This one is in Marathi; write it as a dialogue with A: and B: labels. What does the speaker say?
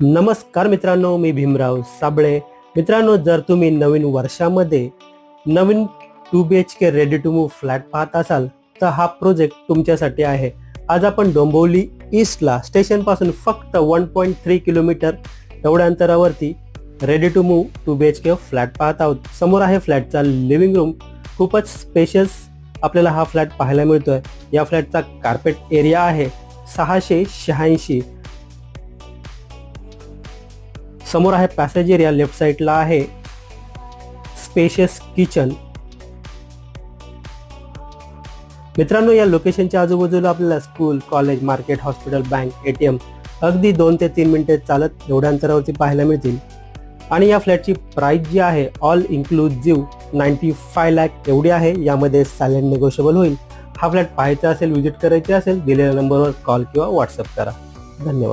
A: नमस्कार मित्रांनो, मी भीमराव साबळे. मित्रांनो, जर तुम्ही नवीन वर्षामध्ये नवीन 2 BHK ready to move flat पाहत असाल तर हा प्रोजेक्ट तुमच्यासाठी आहे. आज आपण डोंबिवली ईस्टला स्टेशन पासून फक्त 1.3 किलोमीटर एवढ्या अंतरावरती ready to move 2 BHK flat पाहत आहोत. समोर आहे फ्लॅटचा लिव्हिंग रूम. खूपच स्पेशियस आपल्याला हा फ्लॅट पाहायला मिळतोय. या फ्लॅटचा कार्पेट एरिया आहे 686. समोर आहे पॅसेज एरिया. लेफ्ट साइडला आहे स्पेशियस किचन. मित्रांनो, या लोकेशनच्या आजूबाजूला आपल्याला school, college, market, hospital, bank, ATM अगदी 2 ते 3 मिनिटे चालत एवढ्या अंतरावरती पाहायला मिळतील. आणि या फ्लॅटची प्राइस जी आहे ऑल इन्क्लुझिव्ह 95 लाख एवढी आहे. यामध्ये सायलेंट नेगोशिएबल होईल. हा फ्लॅट पाहायचा असेल, व्हिजिट करायची असेल, दिलेल्या नंबरवर कॉल किंवा व्हॉट्सअप करा. धन्यवाद.